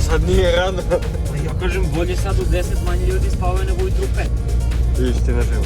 Sad nije rano. Ja kažem, bolje sad u 10 manje ljudi spavaju nego ujutru u 5. Istina živo.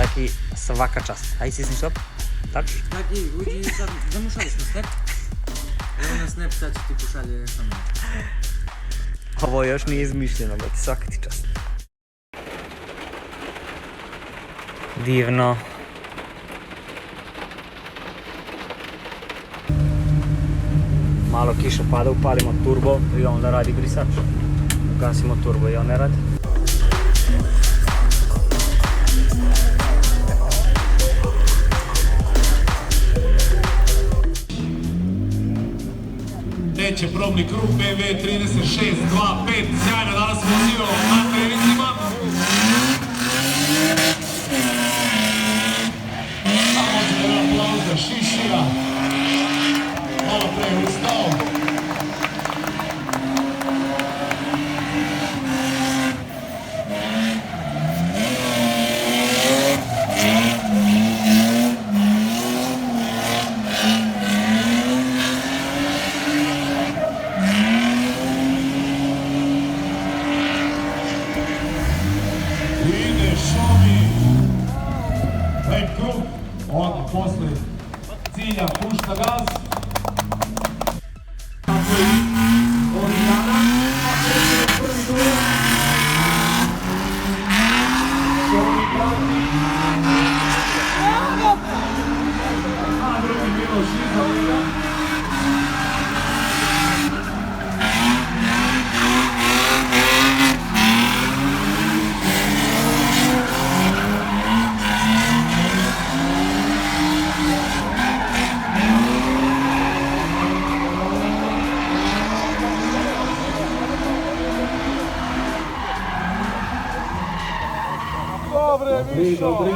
Taki svaka čast. Aj si stop. Tak? Taki, uđi sad, zamušali smo snap. Evo na snap, sad ću ti pošalje samo. Ovo još nije izmišljeno, brate, svaka ti čast. Divno. Malo kiša pada, upalimo turbo i onda radi brisač. Ugasimo turbo i on ne radi. Treće probni krug BMW 3625, sjajno danas vozio na trenicima. Samo će da aplauz za Šišira. Malo pre ustao. Lep krug, odmah posle cilja pušta gaz. Tako i ovih dana, a kreće prvi duel. Šomi prati. A drugi Miloš iza njega. Dobri.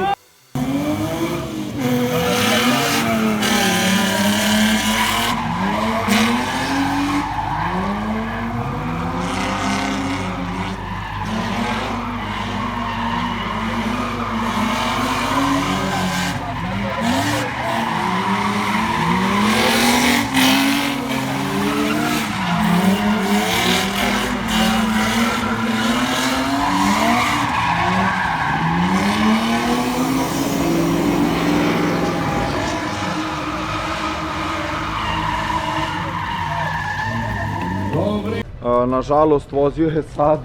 Nažalost, vozio je sad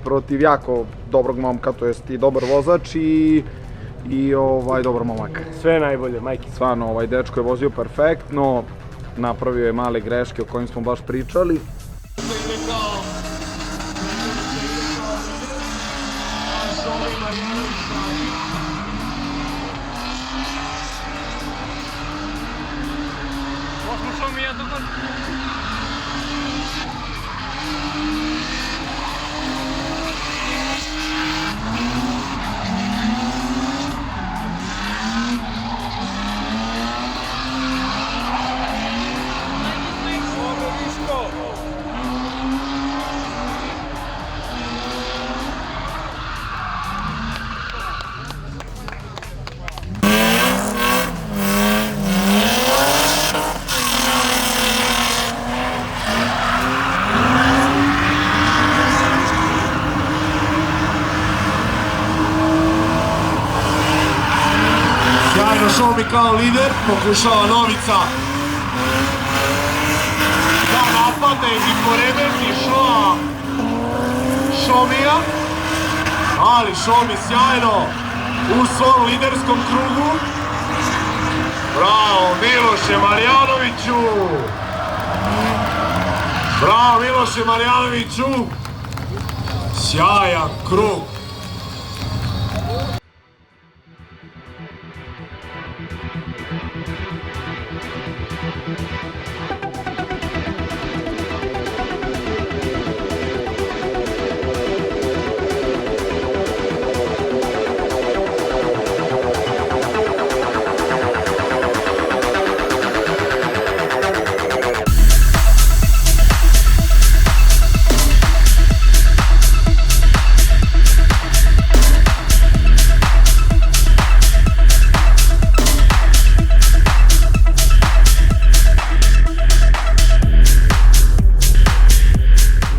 protiv jako dobrog momka, to jest i dobar vozač i dobar momak. Sve najbolje, majke. Stvarno, dečko je vozio perfektno, napravio je male greške o kojim smo baš pričali. Šomi kao lider, pokušava Novica da napadne i poremeti Šomija, ali Šomi sjajno u svom liderskom krugu. Bravo Miloše Marjanoviću! Bravo Miloše Marjanoviću! Sjajan krug!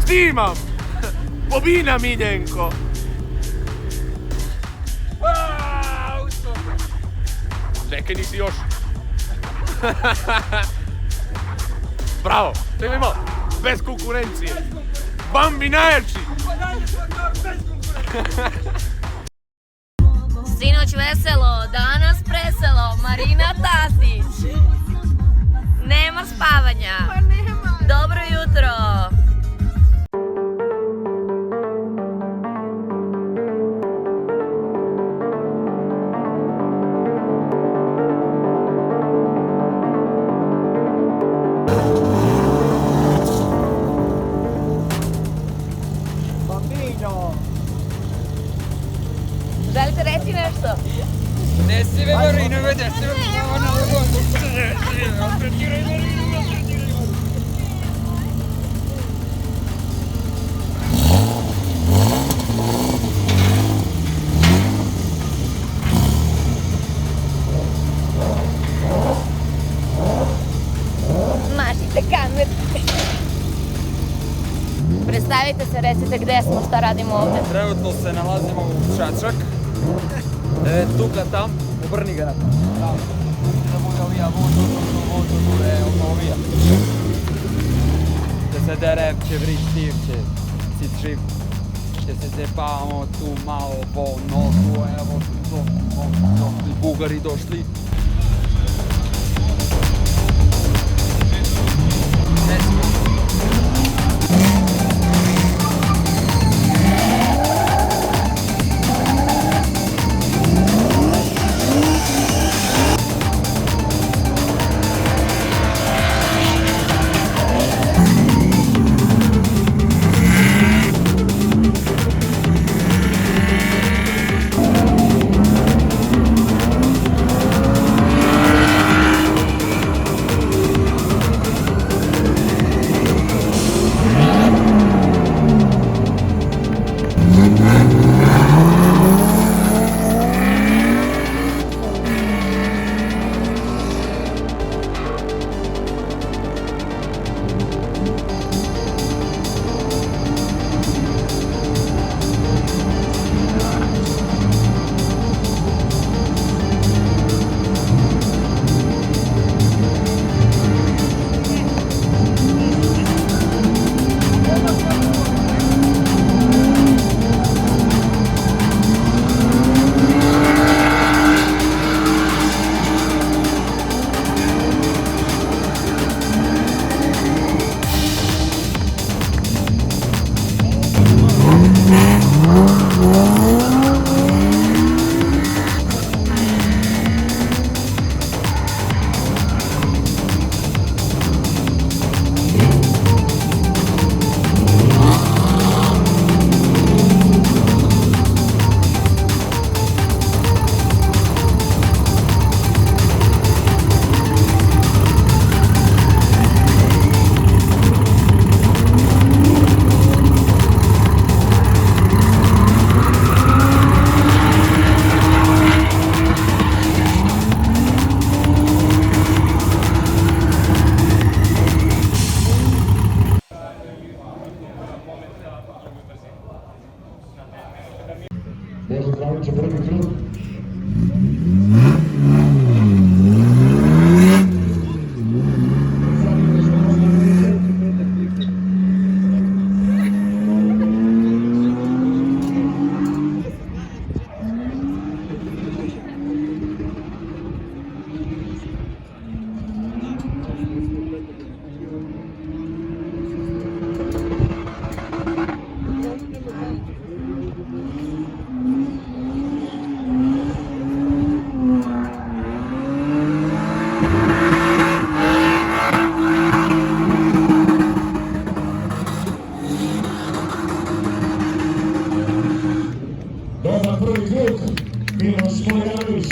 Snimam! Pobina Miljenko! Čekaj, nisi još. Bravo, čekaj malo, bez konkurencije. Bambi najjači. Sinoć veselo, danas preselo, Marina Tasić. Nema spavanja. Dobro jutro. Želite reći nešto? Desi me Marinove, desi me Mašite kamer. Predstavite se, recite gde smo, šta radimo ovde. Trenutno se nalazimo u Čačak. Tukle tam, obrni ga na tam. Da bude ovija, ovija. Da se dere, će vrić stiv, će citriv. Će se zepamo tu malo, no tu, evo, došli Bugari, došli.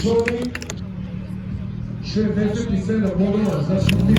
Šoli 67 bodova za Šoli.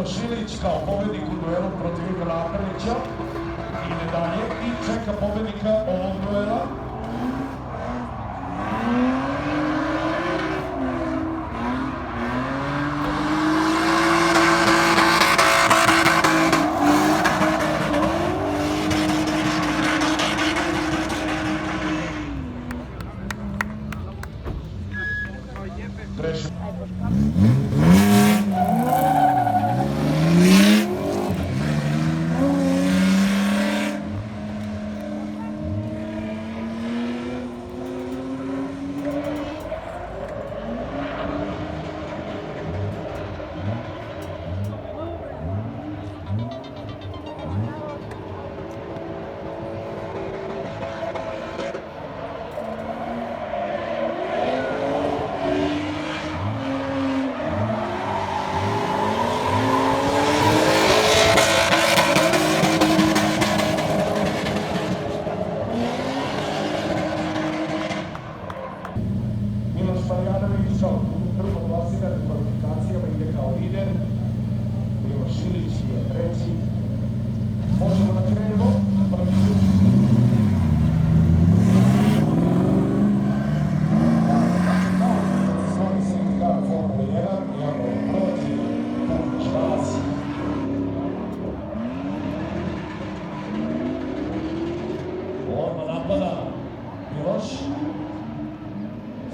Milošilić kao pobednik u duelu protiv Igora Apelića ide dalje i čeka pobednika ovog duela.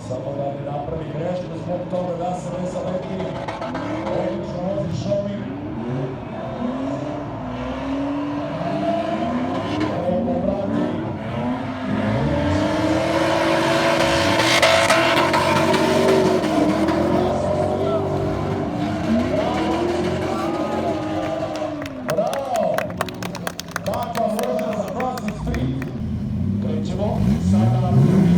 Samo da ne napravi grešku zbog toga da se ne zaleti. Odlično vozi Šomi. Ovo prati. Bravo! Kakva vožnja za Crossing Street. Krećemo sada na prvi.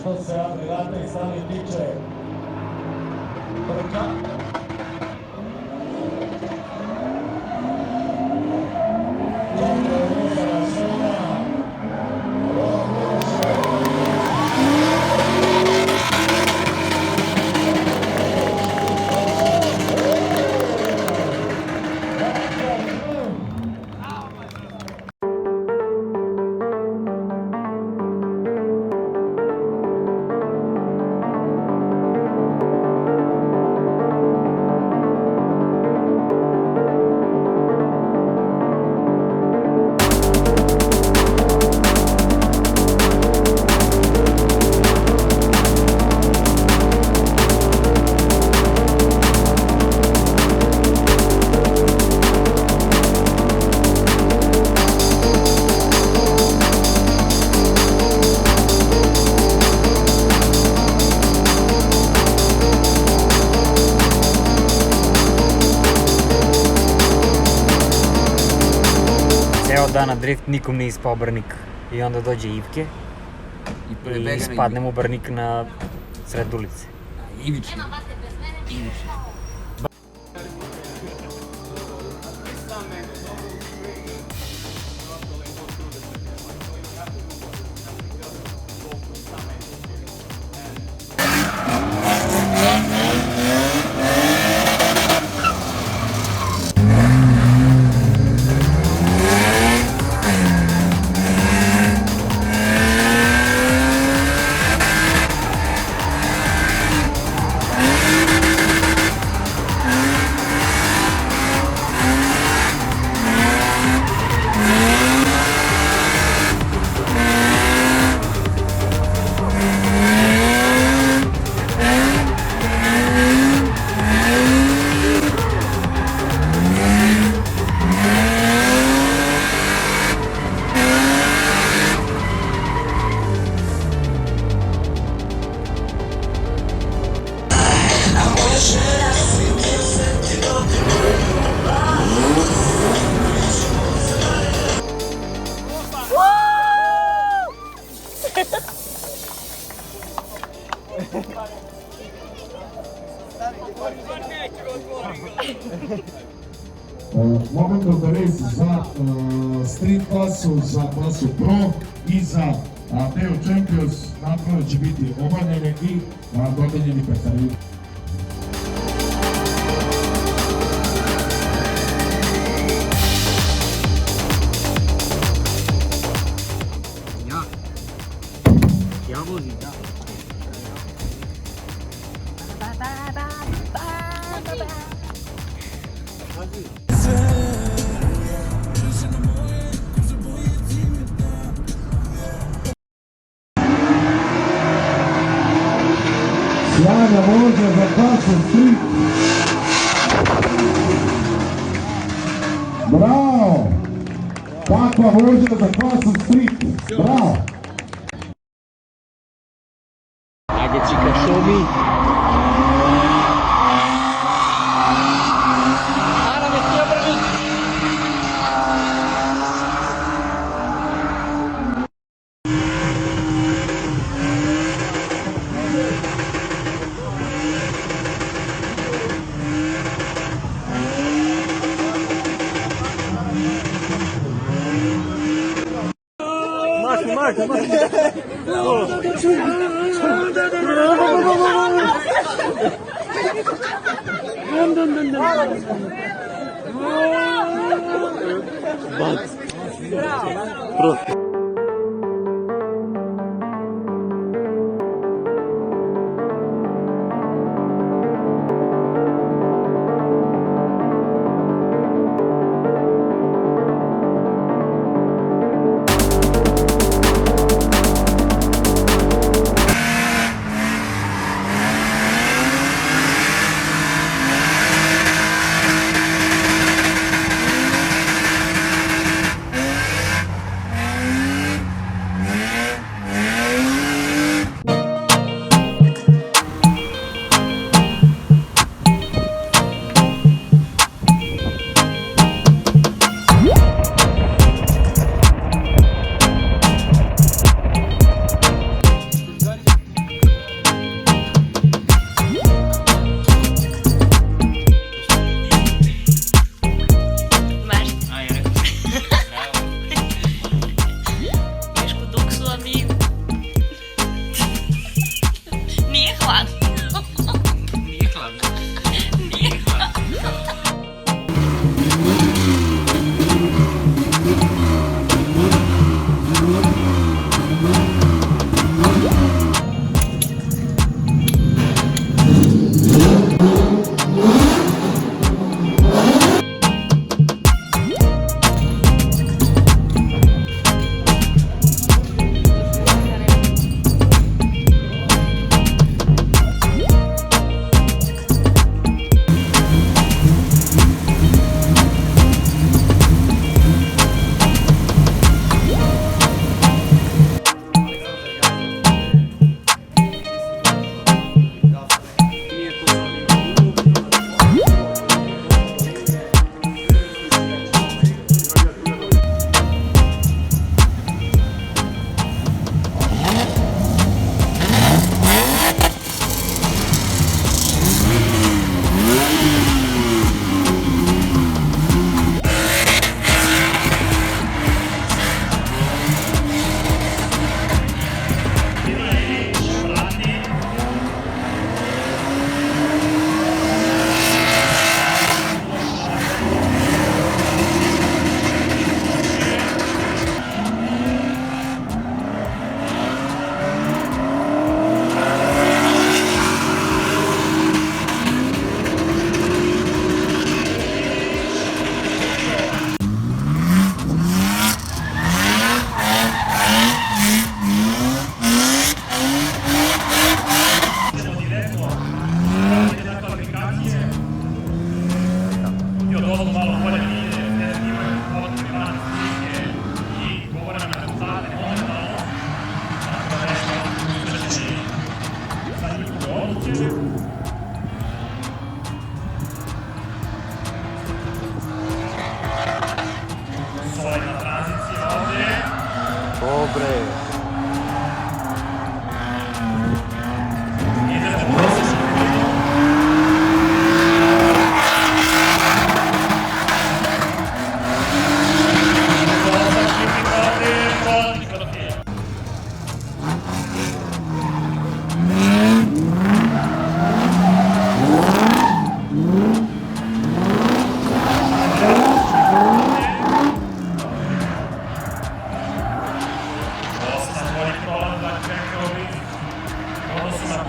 Što se agregata i sami tiče trka. Dobro je vezana sezona. Ceo dan na drift nikom nije ispao brnik i onda dođe Ivke i ispadnem u brnik na sred ulice. Ivički. Moment of the race za street klasu, za klasu Pro i za Deo Champions nakon će biti obavljene i dodeljeni petari. Ja vozim, da. Sjajna vožnja za klasu Street. Bravo! Takva vožnja za klasu Street. Bravo! Ajde, čika, show me.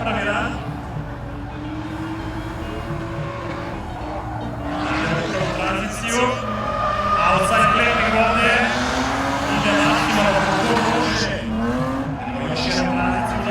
prvi rad. Idemo u tranziciju. Outside plating ovdje. Ide maksimalno kako može. Idemo još jednu tranziciju.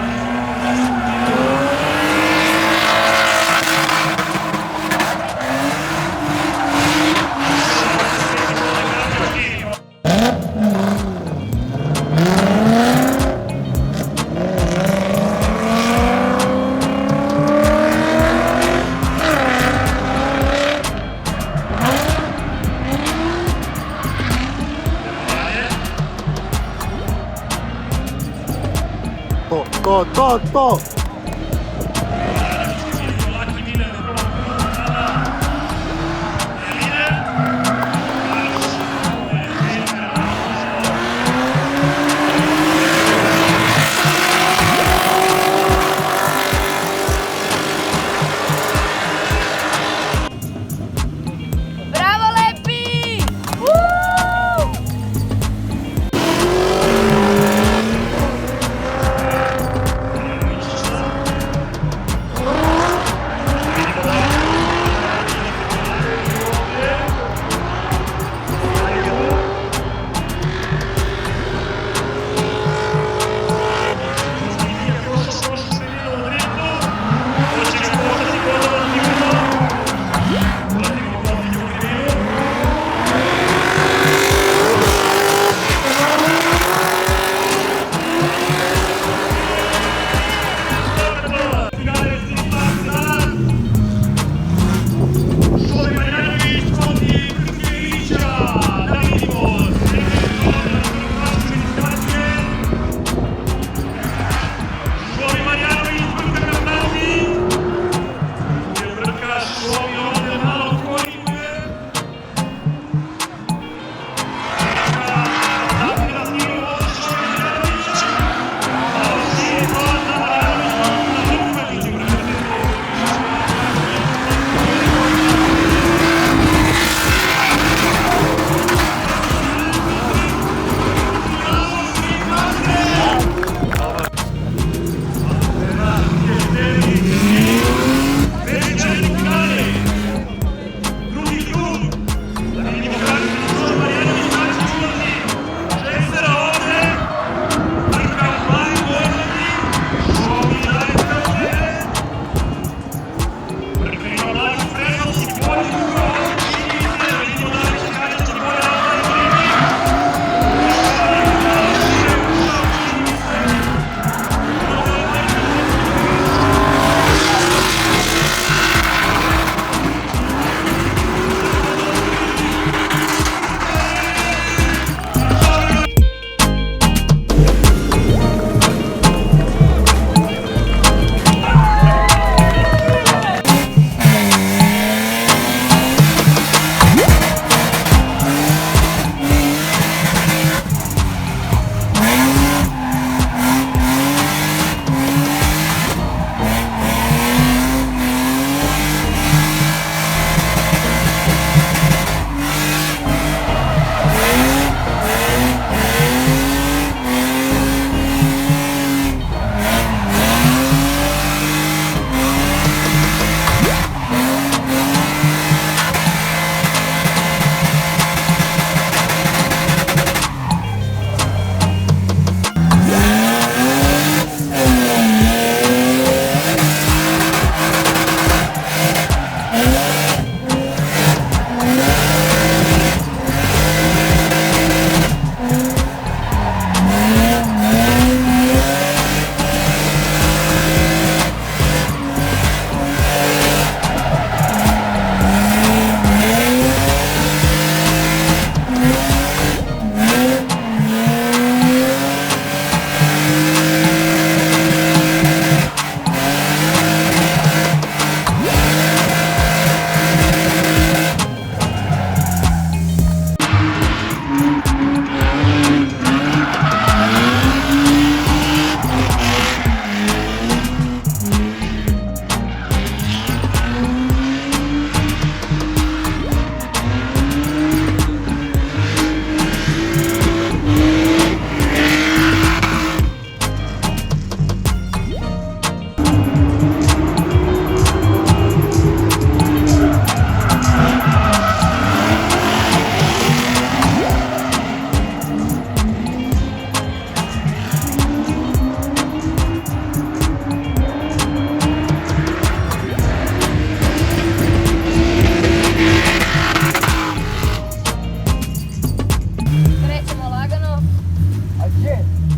To! Bravo, lepi!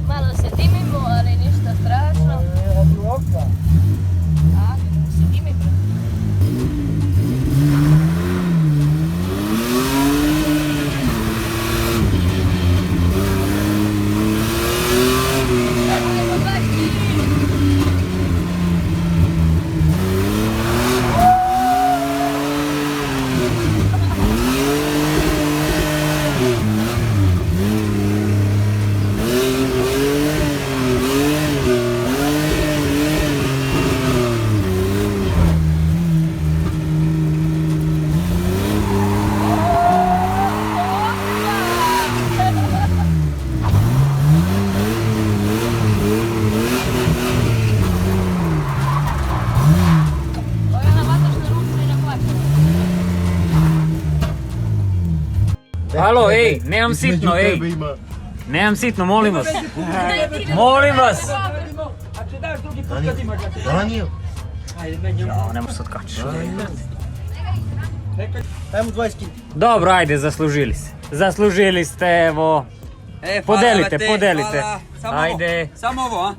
Malo se dimimo, ali ništa strašno. A, se dimimo. Halo, ej, nemam sitno, ej. Nemam sitno, molim vas. Molim vas. Ja, ne možeš sad kačiš. Dobro, ajde, zaslužili se. Zaslužili ste, evo. Podelite, podelite. Ajde. Samo ovo, a?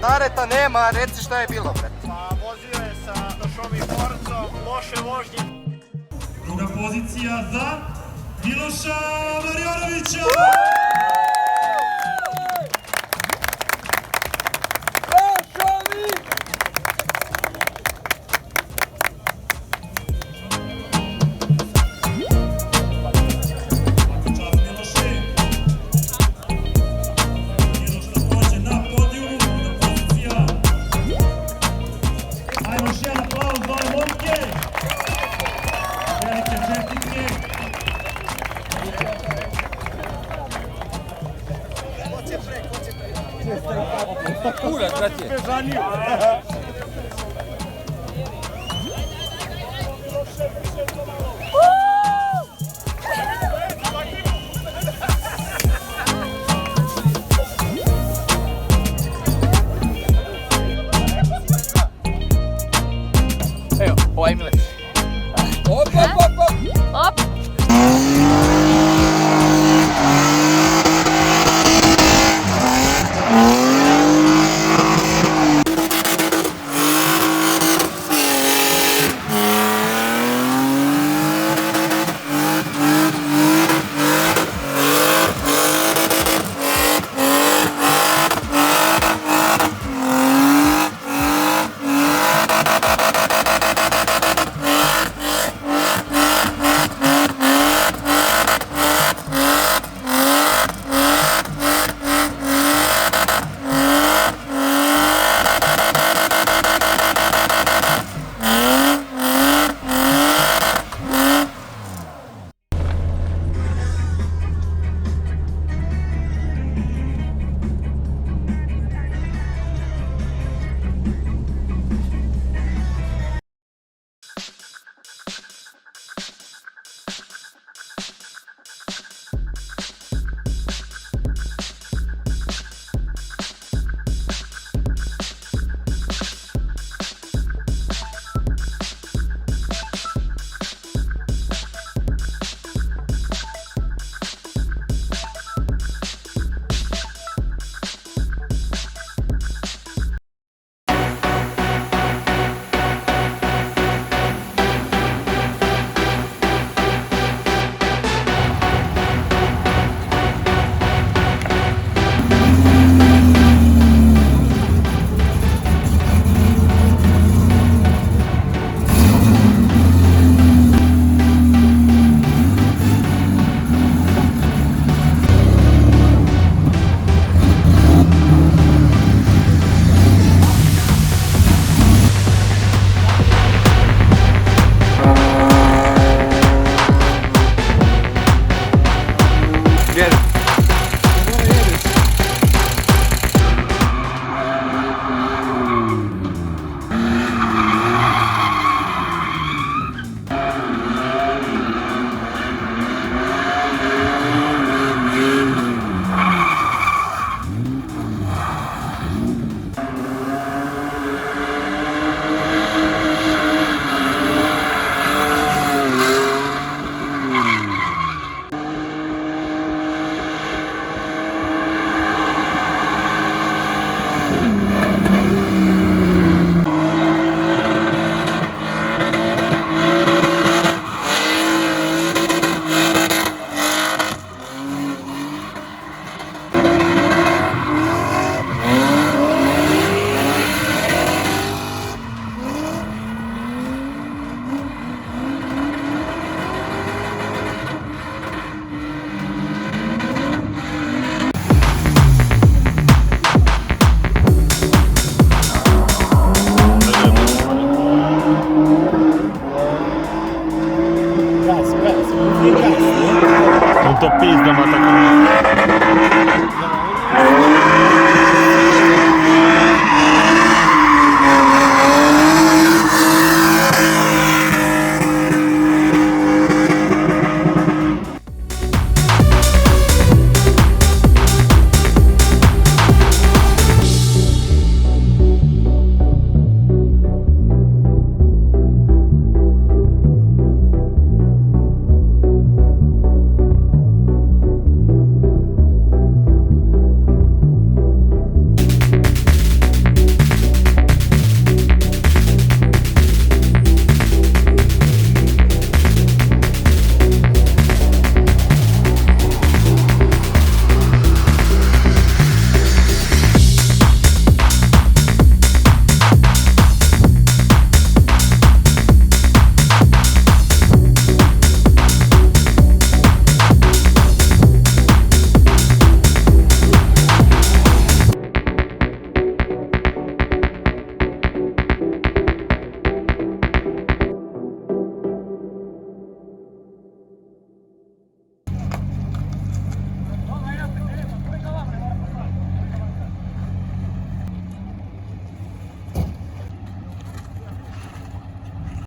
Nareta nema, reci šta je bilo, bre. Pa vozio je sa ovim Forzom, loše vožnje. Druga pozicija za Miloša Marjanovića! Uvijek, brate. Evo, ovaj mi lepi. Op, op, op, op. Op. Vjeruj. Non to pizda, ma tako.